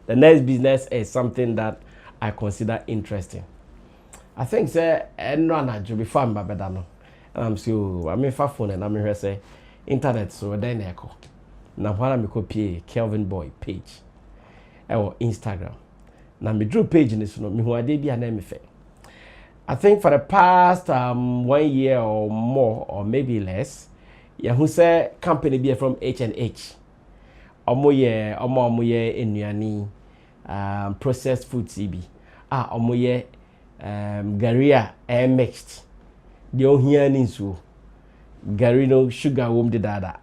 the next business is something that I consider interesting. I think say no before I'm babedano. I'm so I mean phone and I'm say internet so then echo. Now while I'm copy Kelvyn boy page or Instagram. Now me drew page in this no me who I did be an MFA. I think for the past 1 year or more or maybe less, yeah, who say company be from H&H. Omo ye enuani processed food CB. Omo ye garia air mixed. The ohia ninsu. Gari no sugar wom de dada.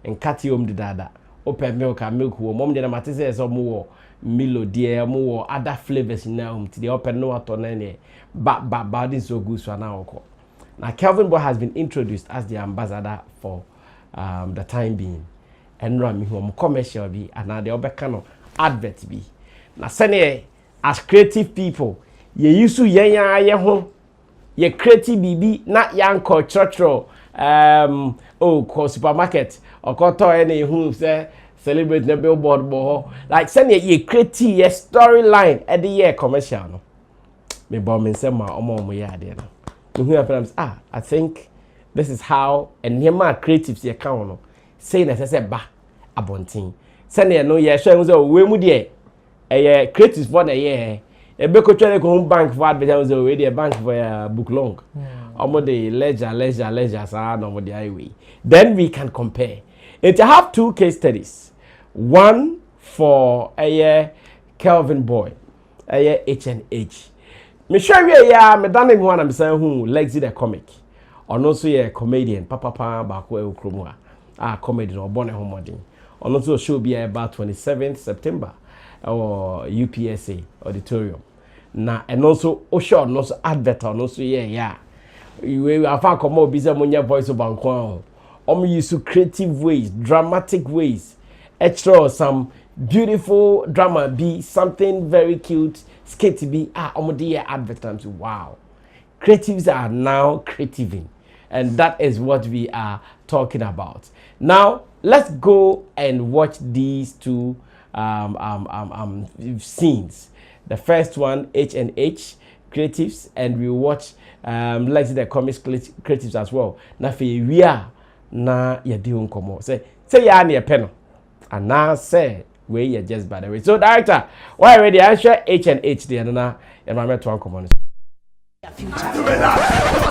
And kati wom de dada. Open milk and milk wom. Mom de na matise is omo Milo dear more other flavors now to the open no atonene. But this so good so now. Now Kelvyn boy has been introduced as the ambassador for the time being. And run me home commercial be and now the other kind of advert be. Now send as creative people, you used to ye home, ye creative BB, not young cultural supermarket or koto any who say celebrate the billboard boho. Like send ye creative ye storyline at the year commercial no. Me bomb say ma omo ya there no. I think this is how and my creatives ye count no. Say na say ba abontin. Send ye no ye show say we mu there. Creatives for the year. E be ko try go bank for advertise say we there bank for book long. Omo the leisure sa no mo the highway. Then we can compare. It have two case studies. One for Kelvyn boy, H&H. Me sure we me done one am saying who Lekzy the comic. Or also a comedian, papa bako kromwa. Comedy or born homodin. Or also show be about 27th September or UPSA auditorium. Na and also Osho and also advert and also we have found come busy monya voice of bankwan. Use creative ways, dramatic ways. Extra some beautiful drama be something very cute, skate be dear advertisements. Wow. Creatives are now creativing. And that is what we are talking about. Now let's go and watch these two scenes. The first one, H&H creatives, and we watch Lekzy the comics creatives as well. Now for we are na ya di unkomo. Say ya near pen. And now say where you just by the way. So director, why ready? I share H&H the na environment to uncommon. My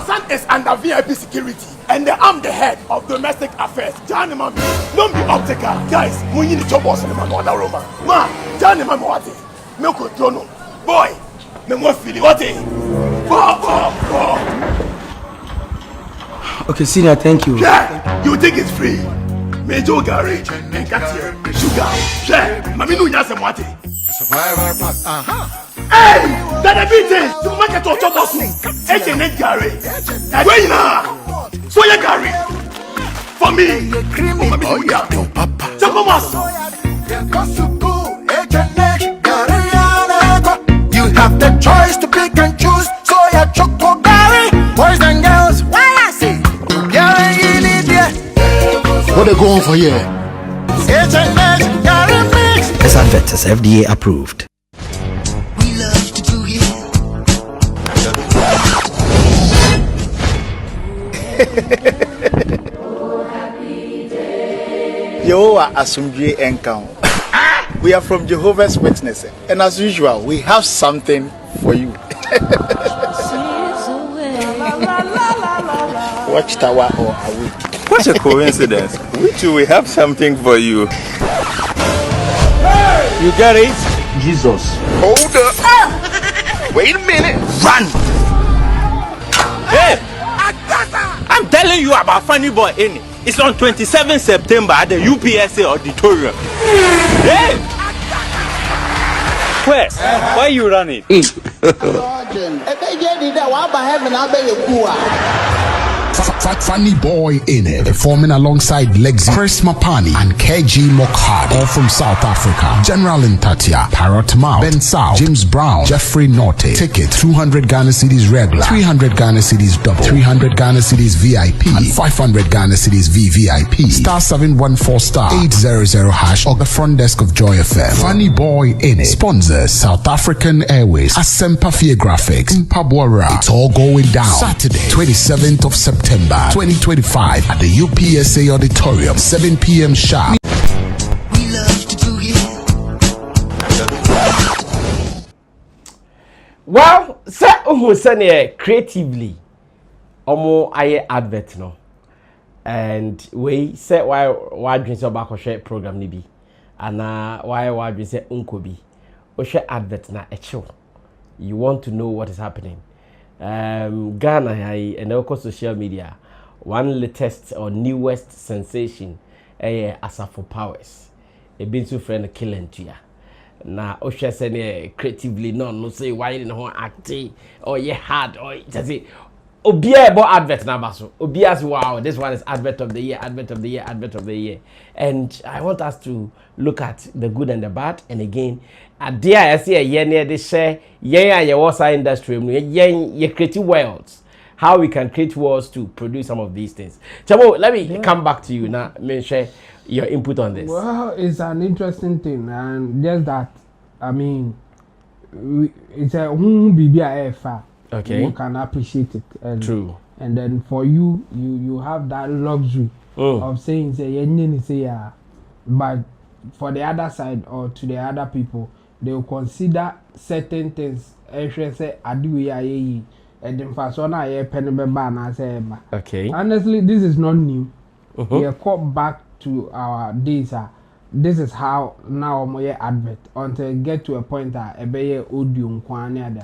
son is under VIP security and I'm the head of domestic affairs. Johnny Mami, don't be optical. Guys, we need to boss in my mother room. Ma, Johnny Mami, what is? Milk Jono. Boy, me more feeling what is? Okay, senior, thank you. Yeah, you think it's free? Major garage and Katia, sugar. Yeah, Mami, no, yes, and what is? Hey, that a bit to make it to top of H&H garage. Wait now, so you garage for me. Oh yeah, Papa. Chapomas. You have the choice to pick and choose, so you choco Gary. Boys and girls, why I see? What they going for here? H&H Gary mix. This advert is FDA approved. We love to do it. Yo, Asumdwe Enkang. We are from Jehovah's Witnesses, and as usual, we have something for you. Watchtower or Awi. What a coincidence. We too, we have something for you. Hey! You get it? Jesus. Hold up. Wait a minute. Run. Hey! I'm telling you about Funny Boy Any. It's on 27 September at the UPSA auditorium. Hey! Where? Why are you running? Funny Boy in it, performing alongside Lekzy, Chris Mapani, and KG Mokhad, all from South Africa. General Ntatia, Parrot Mao, Ben Sao, James Brown, Jeffrey Norte. Ticket 200 Ghana cedis regular, 300 Ghana cedis double, 300 Ghana cedis VIP, and 500 Ghana cedis VVIP. Star 714 star 800 hash or the front desk of Joy FM. Funny Boy in it. Sponsors South African Airways, Asempa Fear Graphics, Mpabwara. It's all going down Saturday, 27th of September 2025 at the UPSA Auditorium, 7 p.m. sharp. We love to do it. Well, say creatively, aye advert no, and we say why drink so back share program ni bi, and why drink say unko bi, o share advert na echo. You want to know what is happening. Ghana and also social media. One latest or newest sensation, Asafo Powers. A been to friend Kila Ntua. Na Osha say creatively no say why you know acting or ye hard or just say Obia about advert number so Obia's wow, this one is advert of the year, advert of the year, advert of the year. And I want us to look at the good and the bad. And again, dear I see a year near this share, ye was industry, ye creative worlds. How we can create worlds to produce some of these things. Chamo, let me come back to you now. May share your input on this. Well, it's an interesting thing, and just that, I mean, it's a BBIF. Okay. You can appreciate it. And, true. And then for you have that luxury of saying, but for the other side or to the other people, they will consider certain things. And then for so now, okay. Honestly, this is not new. We are caught back to our days. This is how now my advert until get to a point that a better audio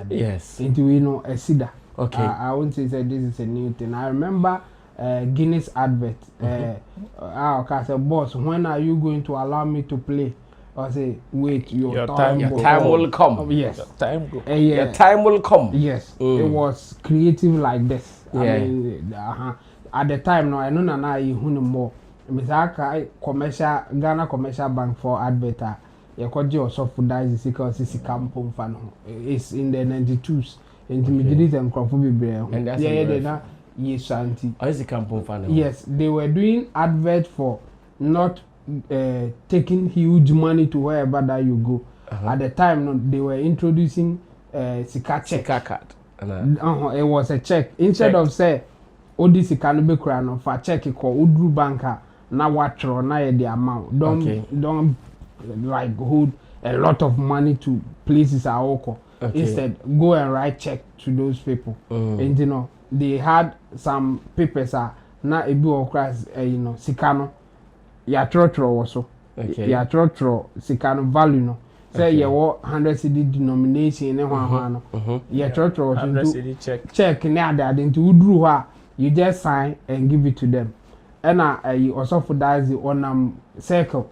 yes. Into we know a cedar. Okay. I won't say that this is a new thing. I remember Guinness advert. I said, boss, when are you going to allow me to play? I say, wait, your time will come. Yes. Your time go. Your time will come. Yes. It was creative like this. Yeah. I mean, at the time, no, I know now you more. Misaka commercial Ghana Commercial Bank for advert. You could just subsidize because it's a campaign fan. It's in the 92s. Intermediate and Crawford. And that's yes, auntie. Oh, it's a campaign fan. Yes, they were doing advert for not taking huge money to wherever that you go. At the time, no, they were introducing Sika check. Sika card. It was a check. Instead of say, Odi Sika no be krano for check it called Udru Banker. Now what na the amount. Don't like hold a lot of money to places at Oko. Okay. Instead, go and write check to those people. And you know, they had some papers na ebi okras Sikano. Ya trotro also. Okay. Ya trotro Sikano value no. Say you 100 CD denomination ne no. Ya trotro 100 CD check na that into Udru ha. You just sign and give it to them. And you also for that on circle.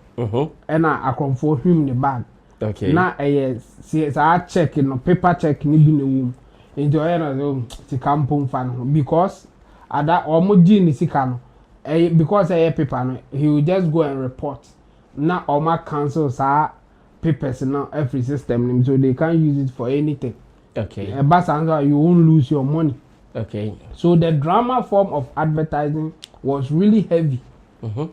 And I come for him in the bag. Okay. Now see I check paper check ni bi na wom. Into to campaign fan because at that omoji ni sika no. Because paper no, he will just go and report. Now Oma cancel papers now every system so they can't use it for anything. Okay. But you won't lose your money. Okay. So the drama form of advertising was really heavy,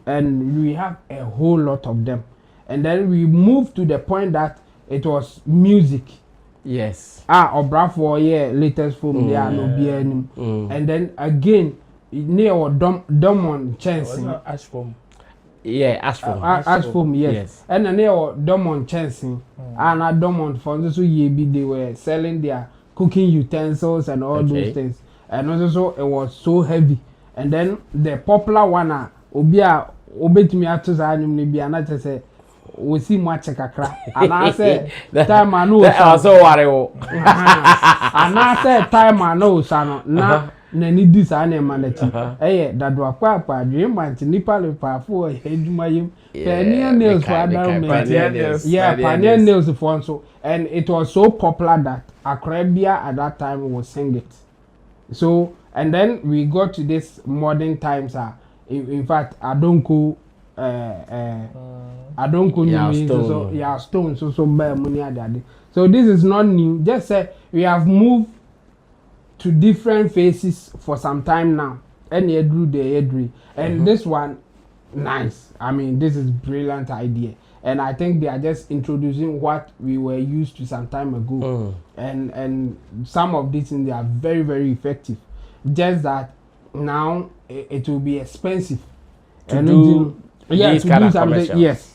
and we have a whole lot of them. And then we moved to the point that it was music. Yes. Obrafo latest film there no be any. And then again, near Domon Chancing. Ashform. Yeah, Ashform, yes. And then near Domon Chancing, and at Domon for so they were selling their cooking utensils and all those things. And also it was so heavy. And then the popular one obetimi ato anim ne bia na say we see much kakra and I say time I know so worry o and I say time I know sano na ni dis ane manachi that do akwa dream man nipa le pafo eduma yim pioneer nails for adult pioneer nails for so. And it was so popular that Akrabia at that time was sing it. So And then we got to this modern times. In fact, I don't go. Stone. So buy money. So this is not new. Just say we have moved to different phases for some time now. And this one, nice. I mean, this is brilliant idea. And I think they are just introducing what we were used to some time ago. And some of these things, they are very, very effective. Just that now it will be expensive. To do these kind of commercials. Yes.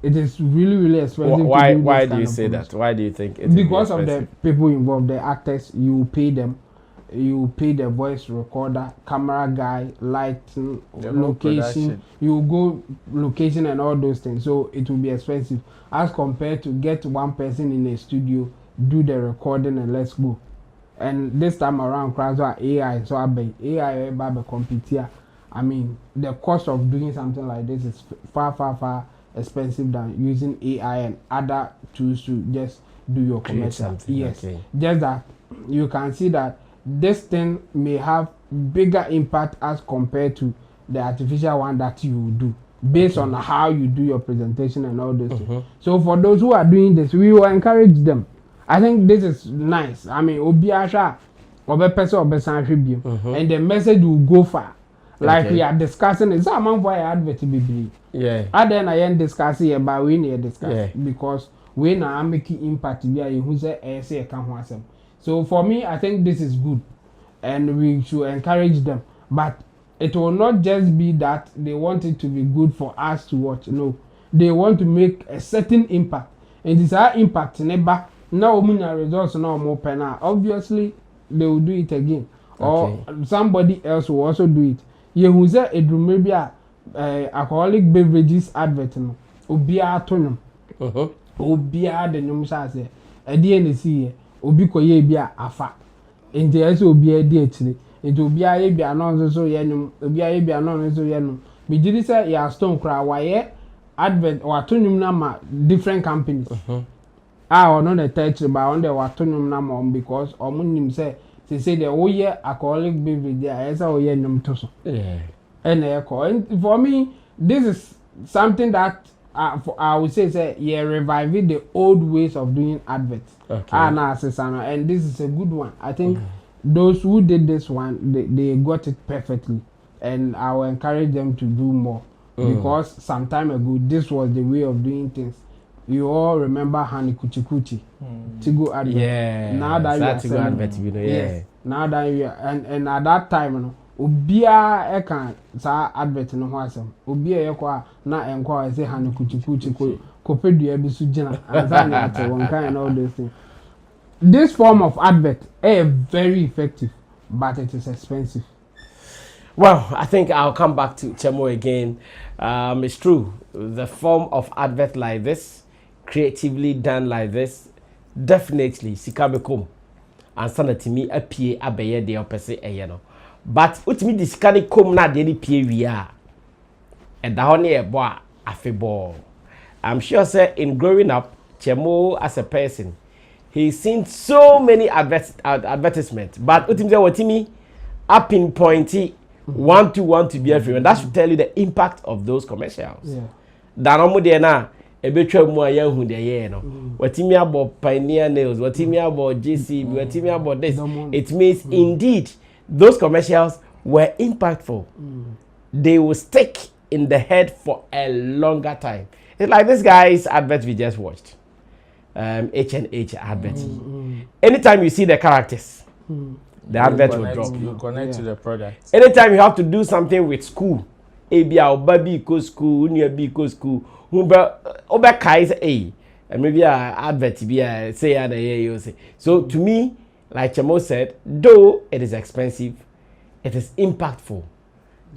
It is really, really expensive. Why do you say that? Why do you think it is? Because of the people involved, the actors, you pay them. You pay the voice recorder, camera guy, lighting, location. You go location and all those things. So it will be expensive as compared to get one person in a studio, do the recording and let's go. And this time around, crowds are AI. So AI compete. I mean, the cost of doing something like this is far expensive than using AI and other tools to just do your commercial. Yes, okay. Just that you can see that this thing may have bigger impact as compared to the artificial one that you do based on how you do your presentation and all those things. So for those who are doing this, we will encourage them. I think this is nice. I mean, and the message will go far. Like we are discussing, it's a man for advert to be. Yeah. And then I am discussing about we need to discuss because we now making impact to be a who say can. So for me, I think this is good, and we should encourage them. But it will not just be that they want it to be good for us to watch. No, they want to make a certain impact, and this our impact never. Now, results now more penal. Obviously, they will do it again, or somebody else will also do it. You who say it may be alcoholic beverages advert no. Obia tonum. Obia the num say. A DNC. Obi koye bia afa enti ese obi edi etire enti obi aye bia no so yenum obi aye bia no so yenum me gidi say ya stone kra waye advert watonum na ma different companies ono the touch ba on the watonum na ma because omunim say the oye alcoholic beverage there esa oye num to so for me this is something that I would say reviving the old ways of doing adverts. And this is a good one. I think those who did this one, they got it perfectly. And I will encourage them to do more. Because some time ago, this was the way of doing things. You all remember Hani Kuchi Kuchi. Tigo advert. Yeah. Now that you are selling. Yes. Now that you are, and at that time, you know, Ubia eka sa advert no ho asem obia yekwa na enkwa say Hani Kuchi Kuchi kopedu ebisu gina azani ate one kind all those things. This form of advert is very effective, but it is expensive. Well, I think I'll come back to Chemo again. It's true, the form of advert like this, creatively done like this, definitely sikabekom and sanatimi appear abeye de opese eyeno. But ultimately this can come na de we are and the honey a boy afebo. I'm sure say in growing up Chemo as a person he's seen so many advertisements, but ultimately what me up in pointy want to be everywhere. That should tell you the impact of those commercials. Yeah. That no more na ebetwa mu aye hu de ye no. Watimi about Pioneer Nails, watimi about JCB, watimi about this. It means indeed those commercials were impactful. They will stick in the head for a longer time. It's like this guy's advert we just watched. H&H advert. Anytime you see the characters, the advert will drop. You connect to the product. Anytime you have to do something with school, ABA or baby go school, near B go school, Oba Kai's A, and maybe a advert be a say other you say. So to me, like Chemo said, though it is expensive, it is impactful.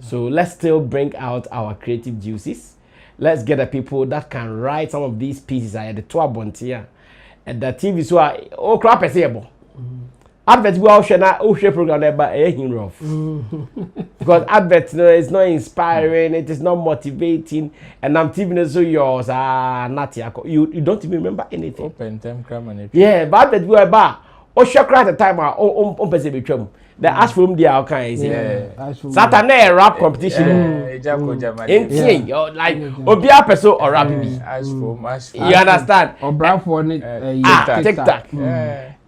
So let's still bring out our creative juices. Let's get the people that can write some of these pieces at the Ntua Bontia and the TV so oh crap is able. Advert we all share program about rough. Because advert is not inspiring, it is not motivating, and I'm TV so yours not you don't even remember anything. Open time cram. Yeah, but advert we about share at the time person between. the ash from the outcome is Saturday rap competition. Like Obia person or rap. You understand? Or brown for TikTok.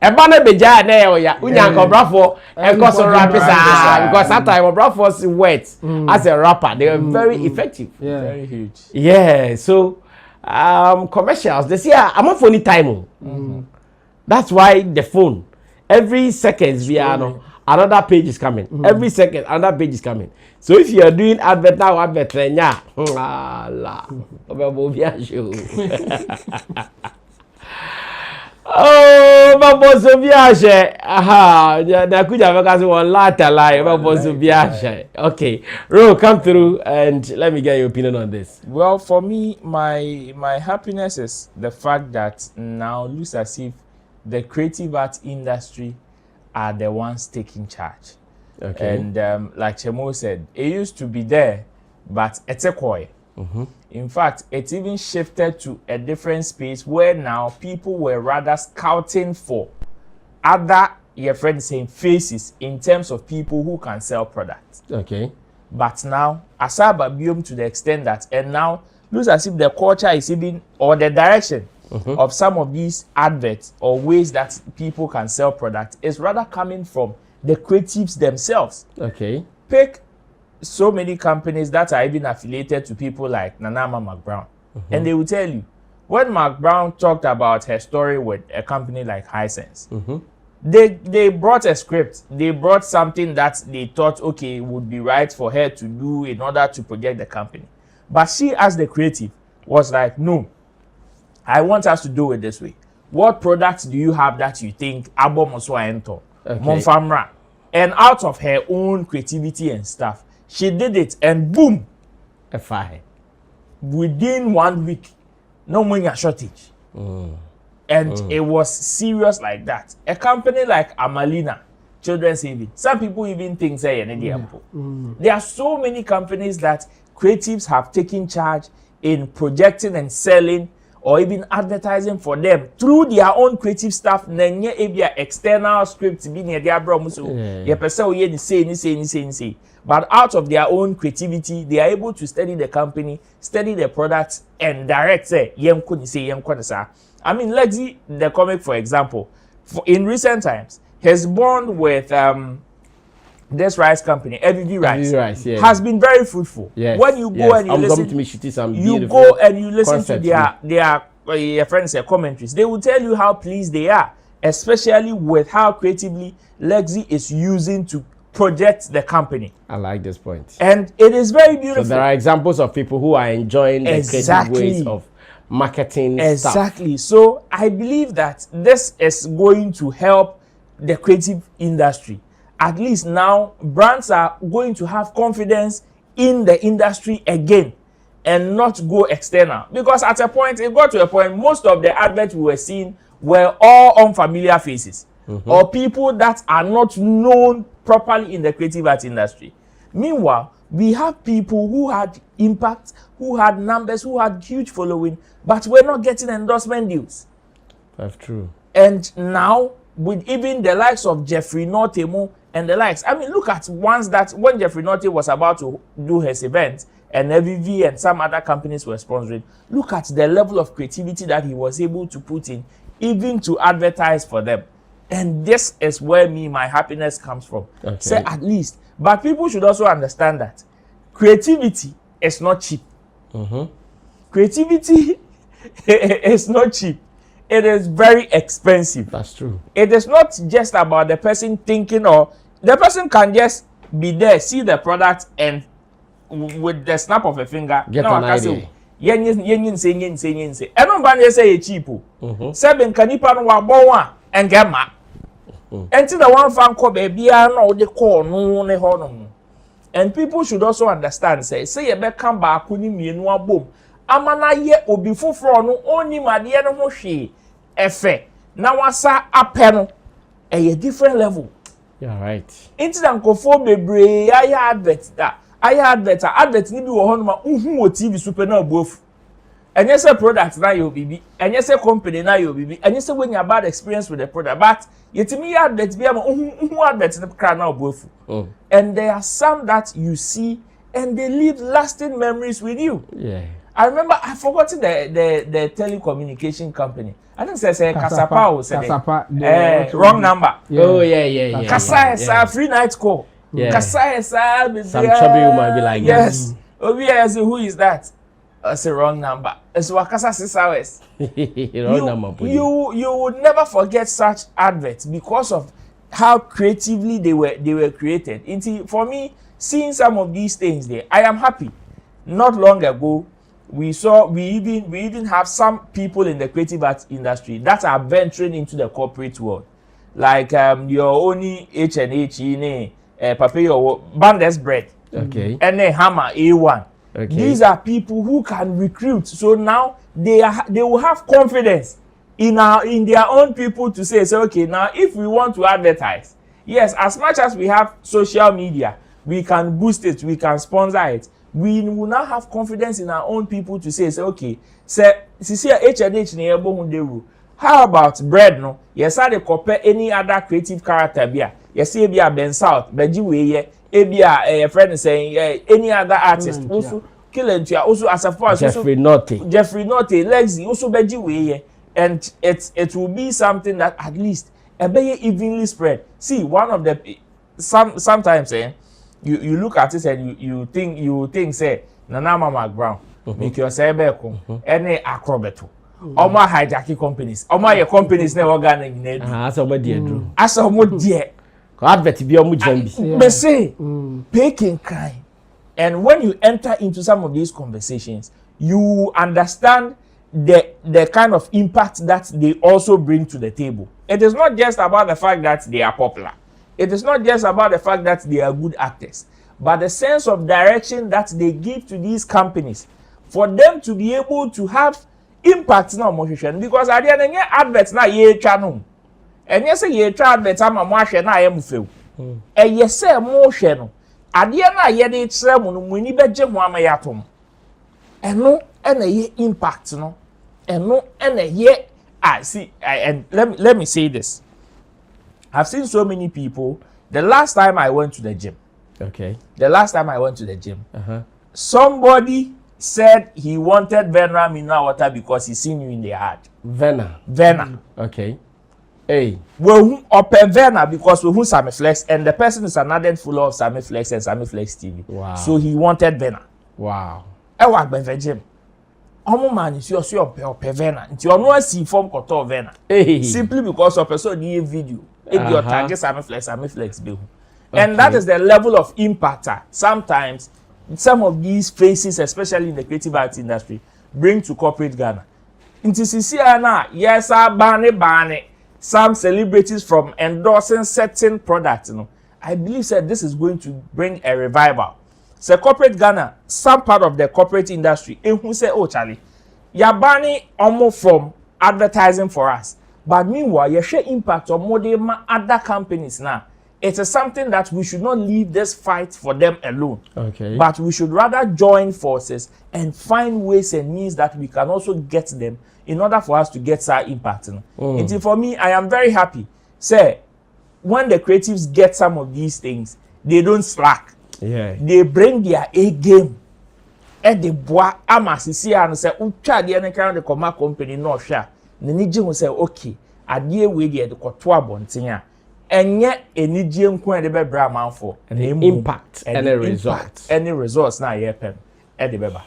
Ebana beja na ya unyanko brafo enko so rap because sometimes brafo words as a rapper they are very effective. Very huge. Yeah, so commercials they say I'm on phone time. That's why the phone every seconds we are no another page is coming. Every second another page is coming. So if you are doing advert now advert nya la show. Oh, Baboso Biache. Aha, na kuja because one later lie. Baboso Biache. Okay, Ro, come through and let me get your opinion on this. Well, for me, my happiness is the fact that now looks as if the creative art industry are the ones taking charge. Okay. And like Chemo said, it used to be there, but it's a koi. In fact, it even shifted to a different space where now people were rather scouting for other, your friends saying, faces in terms of people who can sell products. Okay. But now, Asaba Biom to the extent that, and now, looks as if the culture is even, or the direction of some of these adverts or ways that people can sell products is rather coming from the creatives themselves. Okay. Pick so many companies that are even affiliated to people like Nanama McBrown. And they will tell you, when Mark Brown talked about her story with a company like Hisense, they brought a script. They brought something that they thought, okay, would be right for her to do in order to project the company. But she, as the creative, was like, no, I want us to do it this way. What products do you have that you think Abo Moswa enter? Monfamra. And out of her own creativity and stuff, she did it, and boom, a fire. Within 1 week, no money shortage. And it was serious like that. A company like Amalina, Children's Saving, some people even think say there are so many companies that creatives have taken charge in projecting and selling or even advertising for them through their own creative stuff. Nenye ebia external scripts be near their bromuso. Ye person ye say. But out of their own creativity, they are able to study the company, study the products, and direct say yem kuni say yem kuni sa. I mean, Lekzy, the comic, for example, in recent times, his bond with this rice company, EVV Rice, has been very fruitful. Yes. When you go and you listen, you go and you listen to their friends' commentaries, they will tell you how pleased they are, especially with how creatively Lekzy is using to project the company. I like this point. And it is very beautiful. So there are examples of people who are enjoying the creative ways of marketing stuff. So I believe that this is going to help the creative industry. At least now, brands are going to have confidence in the industry again and not go external. Because at a point, it got to a point, most of the adverts we were seeing were all unfamiliar faces or people that are not known properly in the creative art industry. Meanwhile, we have people who had impact, who had numbers, who had huge following, but we're not getting endorsement deals. That's true. And now, with even the likes of Jeffrey Nortemo and the likes, I mean, look at ones that when Jeffrey Norte was about to do his event and EVV and some other companies were sponsoring, look at the level of creativity that he was able to put in, even to advertise for them. And this is where my happiness comes from. Okay. Say at least. But people should also understand that creativity is not cheap. Creativity is not cheap. It is very expensive. That's true. It is not just about the person thinking, or the person can just be there, see the product, and with the snap of a finger, get an idea. Yen say. Everybody say it's cheap. Seven canipa no wa and get ma. Until the one fan call baby no the call no ne hono. And people should also understand, say you be come back kuni mienu abom. Amana ye obi foforo no oni made no ho hwe efe. Na wasa apeno a different level. Yeah, right. Into the nkofo bebre aya advert ni bi wo ho no ma uhu o TV super na bofu. And you say product now you be, and you say company now you be, and you say when you have bad experience with the product, but you tell me adverts be who adverts in the crowd now both. And there are some that you see and they leave lasting memories with you. Yeah. I remember I forgot the telecommunication company. I think say Kasapa or say wrong number. Yeah. Oh yeah. Kasa free night call. Yeah. Kasa some chubby woman be like yes. Oh yes, who is that? It's a wrong number. It's Wakasa 6 hours. Wrong number. You would never forget such adverts because of how creatively they were created. For me, seeing some of these things there, I am happy. Not long ago, we even have some people in the creative arts industry that are venturing into the corporate world, like your only H&H in Papayo Bandes bread, okay, and then Hammer A1. Okay. These are people who can recruit. So now they will have confidence in their own people to say, okay, now if we want to advertise, yes, as much as we have social media, we can boost it, we can sponsor it. We will now have confidence in our own people to say okay, H&H how about bread no? Yes, I compare any other creative character bia. Yes, be a Ben South, Beji Weye, be a friend saying any other artist also Kila, Ntua also as a force Jeffrey Notte, Lekzy also Beji Weye, and it will be something that at least be evenly spread. See, one of the sometimes you look at it and you think say Nana Mama Brown make yourself any acrobato. Oma hijacking companies. Oma your companies never gonna need. As a dear. As a more dear. Advert be a mujambi. But say picking kind. And when you enter into some of these conversations, you understand the kind of impact that they also bring to the table. It is not just about the fact that they are popular. It is not just about the fact that they are good actors, but the sense of direction that they give to these companies for them to be able to have impact now motion. Because at the end of the adverts na ye channel, and yes, ye try adverts ama mo ahwe na ayem feu. And yes, say mo hwe no. At the end na ye dey kire mo no muni beje ho ama yatom. Eno na ye impact no. Eno na ye and let me say this. I've seen so many people. The last time I went to the gym. Okay. The last time I went to the gym. Somebody said he wanted Venra mineral water because he seen you in the ad. Venna. Okay. Hey. Well, open Venna because we who Sammy Flex and the person is another full of Sammy Flex and Sammy Flex TV. Wow. So he wanted Venna. Wow. I work by the gym. Omo man is your open Venna. Nti ono see form koto Venna. Hey. Simply because of person the video. If your target Sammy Flex be. And that is the level of impact. Sometimes some of these faces, especially in the creative arts industry, bring to corporate Ghana. Into CCNA, yes, bane. Some celebrities from endorsing certain products. You know, I believe that this is going to bring a revival. So corporate Ghana, some part of the corporate industry, and who say, oh Charlie, you're banning almost from advertising for us. But meanwhile, you share impact on more than other companies now. It is something that we should not leave this fight for them alone. Okay. But we should rather join forces and find ways and means that we can also get them in order for us to get our impact. And for me, I am very happy. Say, when the creatives get some of these things, they don't slack. Yeah. They bring their A game. And they boy amasisi and say, "Ucha the any kind of the company no share." The Niji will say, "Okay, I deal with the Kotua Bontinya." And yet, a Niji and the Bebra man for and the impact and the results. Any results now, yeah, and the Beba.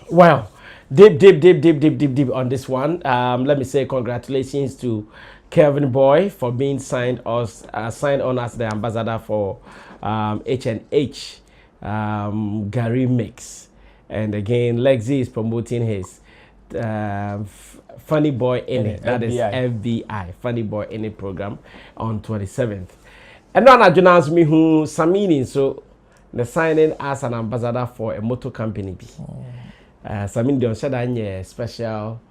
Well, deep on this one. Let me say congratulations to Kelvyn Boy for being signed on as the ambassador for H&H Gary Mix. And again, Lekzy is promoting his Funny Boy in it. That is FBI, Funny Boy in it program on 27th. And now I announced me who Sammy so the signing as an ambassador for a motor company. Sammy don't say that special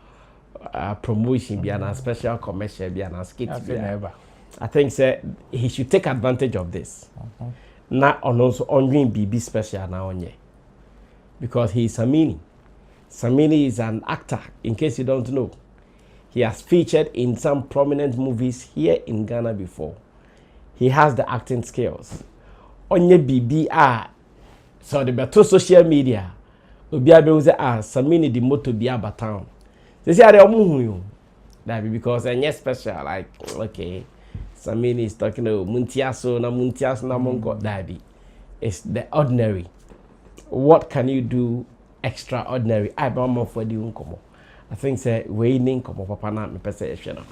promotion be a special commercial be a skit. I think he should take advantage of this. Not on also on BB special now on ye. Because he is Sammy. Sammy is an actor, in case you don't know. He has featured in some prominent movies here in Ghana before. He has the acting skills. Onye BBR, so the better social media. Obi abeuze Sammy the moto bi abatown. They say they omuhu you. That be because and yes special like okay. Sammy is talking about Muntiaso na monko that be. It's the ordinary. What can you do extraordinary? I don't know for the unkomo. I think say waiting komo papa na me pese ehwe no.